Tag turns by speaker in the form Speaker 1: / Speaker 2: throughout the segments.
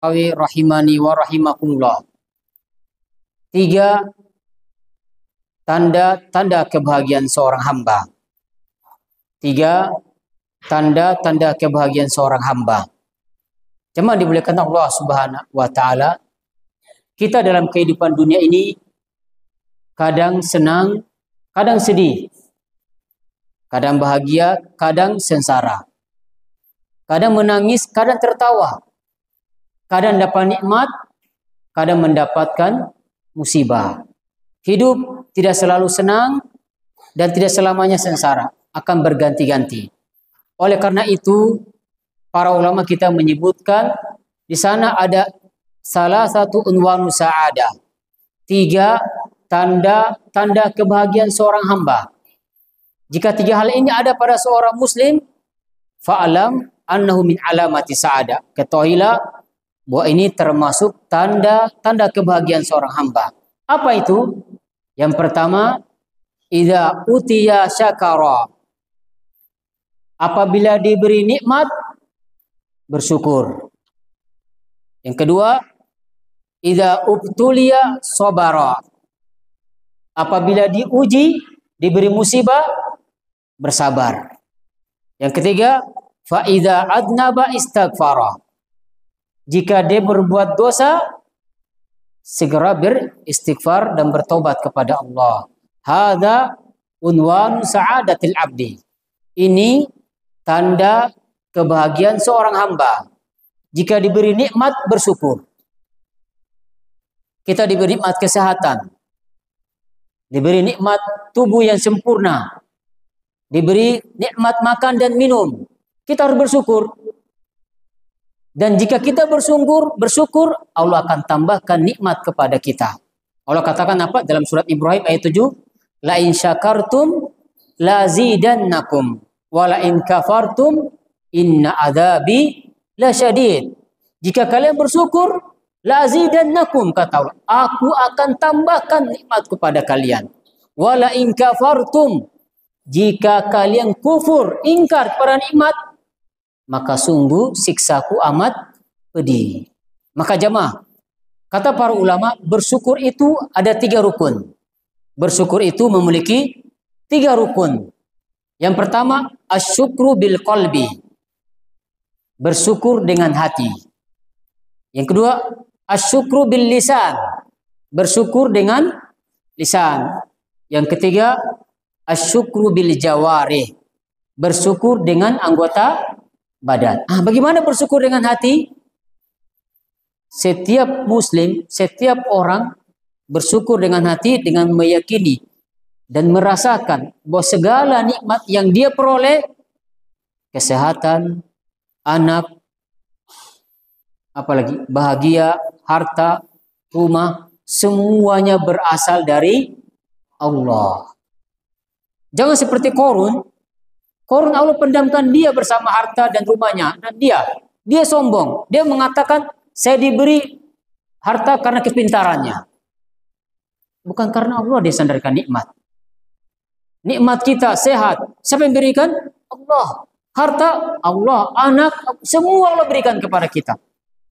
Speaker 1: Rahimani wa rahimakumullah. 3 tanda-tanda kebahagiaan seorang hamba. 3 tanda-tanda kebahagiaan seorang hamba. Jemaah dimuliakan Allah Subhanahu wa taala. Kita dalam kehidupan dunia ini kadang senang, kadang sedih. Kadang bahagia, kadang sengsara. Kadang menangis, kadang tertawa. Kadang dapat nikmat, kadang mendapatkan musibah. Hidup tidak selalu senang dan tidak selamanya sengsara, akan berganti-ganti. Oleh karena itu, para ulama kita menyebutkan di sana ada salah satu unwanu sa'adah. 3 tanda kebahagiaan seorang hamba. Jika 3 hal ini ada pada seorang muslim, fa'alam annahu min alamati sa'adah. Ketahuilah bahwa ini termasuk tanda kebahagiaan seorang hamba. Apa itu? Yang pertama, idza utiya syakara. Apabila diberi nikmat, bersyukur. Yang kedua, idza ubtuliya sabara. Apabila diuji, diberi musibah, bersabar. Yang ketiga, fa idza adnaba istaghfara. Jika dia berbuat dosa, segera beristighfar dan bertobat kepada Allah. Hadza unwanu sa'adatil abdi. Ini tanda kebahagiaan seorang hamba. Jika diberi nikmat, bersyukur. Kita diberi nikmat kesehatan, diberi nikmat tubuh yang sempurna, diberi nikmat makan dan minum. Kita harus bersyukur. Dan jika kita bersyukur, Allah akan tambahkan nikmat kepada kita. Allah katakan apa dalam surat Ibrahim ayat 7? La in syakartum lazidannakum wa la in kafartum inna adzabi lasyadid. Jika kalian bersyukur, lazidannakum, kata Allah, aku akan tambahkan nikmat kepada kalian. Wa la in kafartum, jika kalian kufur, ingkar pada nikmat, maka sungguh siksaku amat pedih. Maka jemaah, kata para ulama, bersyukur itu ada 3 rukun. Bersyukur itu memiliki 3 rukun. Yang pertama, asyukru bil qalbi. Bersyukur dengan hati. Yang kedua, asyukru bil lisan. Bersyukur dengan lisan. Yang ketiga, asyukru bil jawarih. Bersyukur dengan anggota badan. Bagaimana bersyukur dengan hati? Setiap muslim, setiap orang bersyukur dengan hati dengan meyakini dan merasakan bahwa segala nikmat yang dia peroleh, kesehatan, anak, apalagi bahagia, harta, rumah, semuanya berasal dari Allah. Jangan seperti Qarun. Qarun Allah pendamkan dia bersama harta dan rumahnya, dan dia sombong. Dia mengatakan, saya diberi harta karena kepintarannya, bukan karena Allah dia sandarkan nikmat. Nikmat kita sehat, siapa yang berikan? Allah. Harta Allah, anak, semua Allah berikan kepada kita.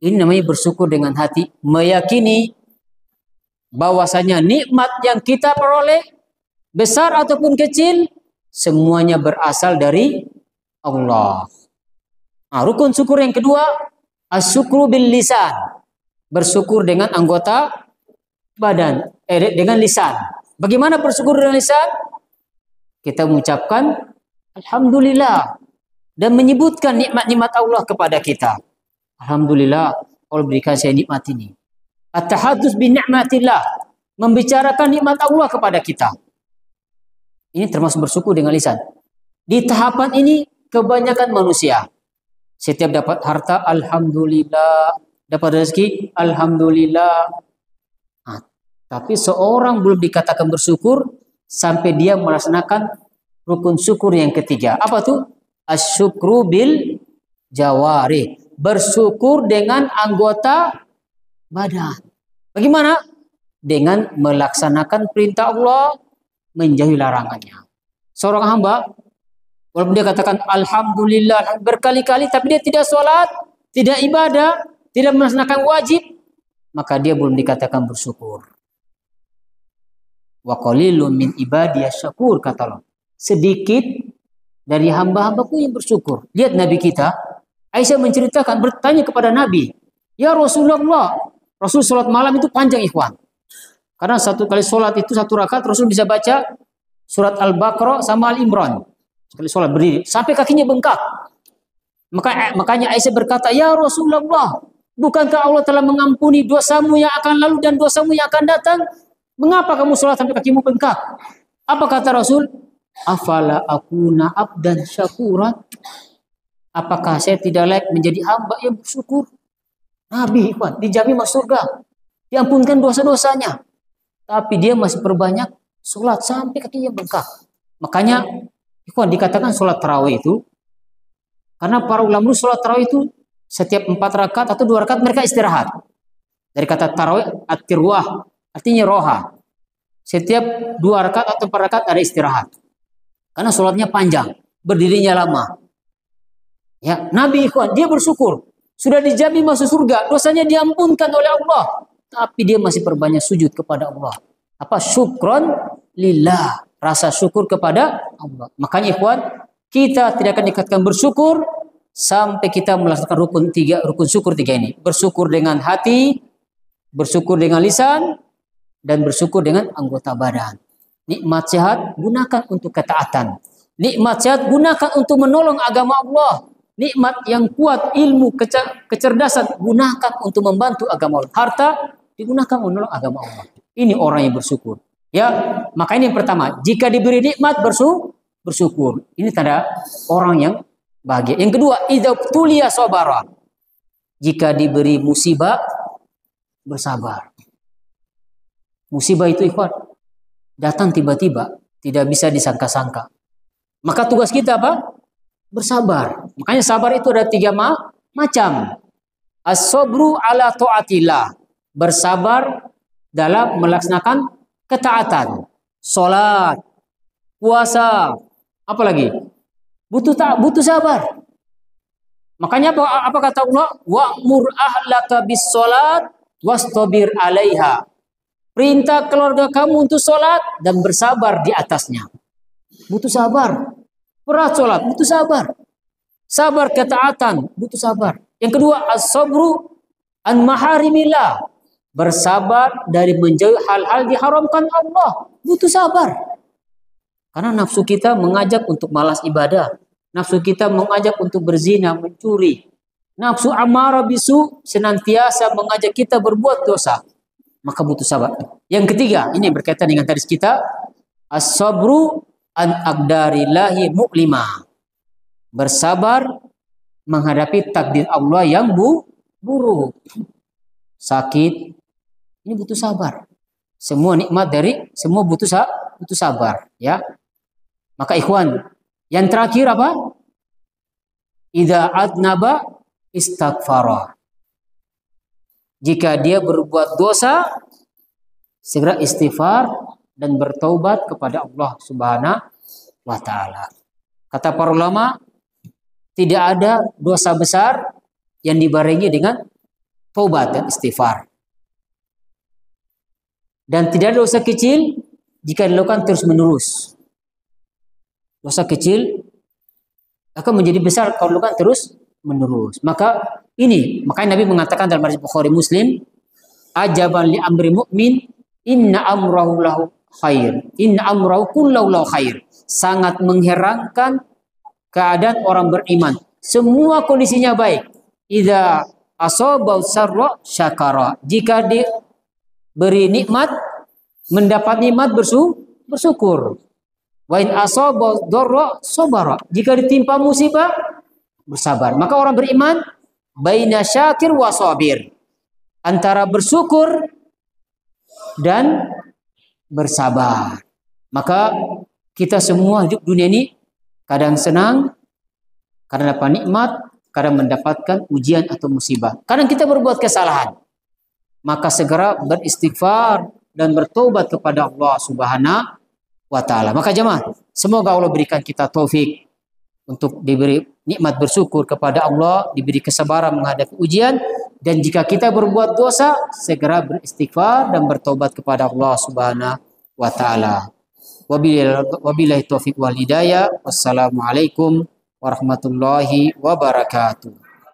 Speaker 1: Ini namanya bersyukur dengan hati, meyakini bahwasanya nikmat yang kita peroleh, besar ataupun kecil, semuanya berasal dari Allah. Rukun syukur yang kedua, asyukru bil lisan. Bersyukur dengan anggota badan, dengan lisan. Bagaimana bersyukur dengan lisan? Kita mengucapkan alhamdulillah dan menyebutkan nikmat-nikmat Allah kepada kita. Alhamdulillah, Allah berikan saya nikmat ini. At-tahadduts bi ni'matillah, membicarakan nikmat Allah kepada kita. Ini termasuk bersyukur dengan lisan. Di tahapan ini kebanyakan manusia, setiap dapat harta, alhamdulillah, dapat rezeki, alhamdulillah. Tapi seorang belum dikatakan bersyukur sampai dia melaksanakan rukun syukur yang ketiga. Apa tuh? Asyukru bil jawari. Bersyukur dengan anggota badan. Bagaimana? Dengan melaksanakan perintah Allah, menjauhi larangannya. Seorang hamba, walaupun dia katakan alhamdulillah berkali-kali, tapi dia tidak sholat, tidak ibadah, tidak melaksanakan wajib, maka dia belum dikatakan bersyukur. Wa qalilun min ibadiyasy syakur, kata Allah. Sedikit dari hamba-hambaku yang bersyukur. Lihat Nabi kita, Aisyah menceritakan, bertanya kepada Nabi, ya Rasulullah, Rasul sholat malam itu panjang ikhwan. Karena satu kali sholat itu satu rakaat Rasul bisa baca surat Al-Baqarah sama Al-Imran. Sekali sholat berdiri sampai kakinya bengkak. Makanya Aisyah berkata, ya Rasulullah, bukankah Allah telah mengampuni dosamu yang akan lalu dan dosamu yang akan datang? Mengapa kamu sholat sampai kakimu bengkak? Apa kata Rasul? Afala akuna abdan syakuran. Apakah saya tidak layak menjadi hamba yang bersyukur? Nabi ikhwan dijamin masuk surga, diampunkan dosa-dosanya, tapi dia masih perbanyak sholat sampai kakinya bengkak. Makanya ikhwan dikatakan sholat tarawih itu, karena para ulama sholat tarawih itu setiap 4 rakaat atau 2 rakaat mereka istirahat. Dari kata tarawih at-tirwah, artinya roha. Setiap 2 rakaat atau 4 rakaat ada istirahat. Karena sholatnya panjang, berdirinya lama. Ya, Nabi ikhwan dia bersyukur. Sudah dijamin masuk surga, dosanya diampunkan oleh Allah, tapi dia masih perbanyak sujud kepada Allah. Apa? Syukron lillah, rasa syukur kepada Allah. Makanya ikhwan, kita tidak akan dikatakan bersyukur sampai kita melaksanakan rukun syukur 3 ini. Bersyukur dengan hati, bersyukur dengan lisan, dan bersyukur dengan anggota badan. Nikmat sehat gunakan untuk ketaatan. Nikmat sehat gunakan untuk menolong agama Allah. Nikmat yang kuat, ilmu, kecerdasan gunakan untuk membantu agama Allah. Harta digunakan menolong agama Allah. Ini orang yang bersyukur. Ya, maka ini yang pertama. Jika diberi nikmat bersyukur. Ini tanda orang yang bahagia. Yang kedua, idza tuliya sabara. Jika diberi musibah bersabar. Musibah itu ikhwan datang tiba-tiba, tidak bisa disangka-sangka. Maka tugas kita apa? Bersabar. Makanya sabar itu ada 3 macam. As-sabru ala ta'atillah. Bersabar dalam melaksanakan ketaatan. Salat, puasa, apa lagi? Butuh sabar. Makanya apa kata Allah? Wa'mur ahlaka bis salat wastabir 'alaiha. Perintah keluarga kamu untuk salat dan bersabar di atasnya. Butuh sabar. Berat sholat, butuh sabar. Sabar ketaatan, butuh sabar. Yang kedua, as-sabru an maharimillah. Bersabar dari menjauhi hal-hal diharamkan Allah. Butuh sabar. Karena nafsu kita mengajak untuk malas ibadah. Nafsu kita mengajak untuk berzina, mencuri. Nafsu amarah bisu senantiasa mengajak kita berbuat dosa. Maka butuh sabar. Yang ketiga, ini berkaitan dengan hadis kita. As-sabru an aqdarillahi mu'limah. Bersabar menghadapi takdir Allah yang buruk. Sakit, ini butuh sabar. Semua nikmat semua butuh sabar, ya. Maka ikhwan, yang terakhir apa? Idza adnaba istaghfara. Jika dia berbuat dosa, segera istighfar dan bertaubat kepada Allah Subhanahu wa taala. Kata para ulama, tidak ada dosa besar yang dibarengi dengan taubat dan istighfar. Dan tidak ada dosa kecil jika dilakukan terus-menerus. Dosa kecil akan menjadi besar kalau dilakukan terus-menerus. Makanya Nabi mengatakan dalam hadis Bukhari Muslim, ajaban li amri mu'min, inna amrahu lahu khair. Inna amrahu kullahu lahu khair. Sangat mengherankan keadaan orang beriman. Semua kondisinya baik. Idza asaba sarra syakara. Jika diberi nikmat, mendapat nikmat bersyukur. Wa in asaba dharra sabara. Jika ditimpa musibah, bersabar. Maka orang beriman baina syakir wa sabir. Antara bersyukur dan bersabar. Maka kita semua hidup dunia ini kadang senang, kadang dapat nikmat, kadang mendapatkan ujian atau musibah. Kadang kita berbuat kesalahan. Maka segera beristighfar dan bertobat kepada Allah Subhanahu wa taala. Maka jemaah, semoga Allah berikan kita taufik untuk diberi nikmat bersyukur kepada Allah, diberi kesabaran menghadapi ujian,
Speaker 2: Dan jika kita berbuat dosa, segera beristighfar dan bertobat kepada Allah Subhanahu wa taala. Wabillahi taufiq wal hidayah. Wassalamualaikum warahmatullahi wabarakatuh.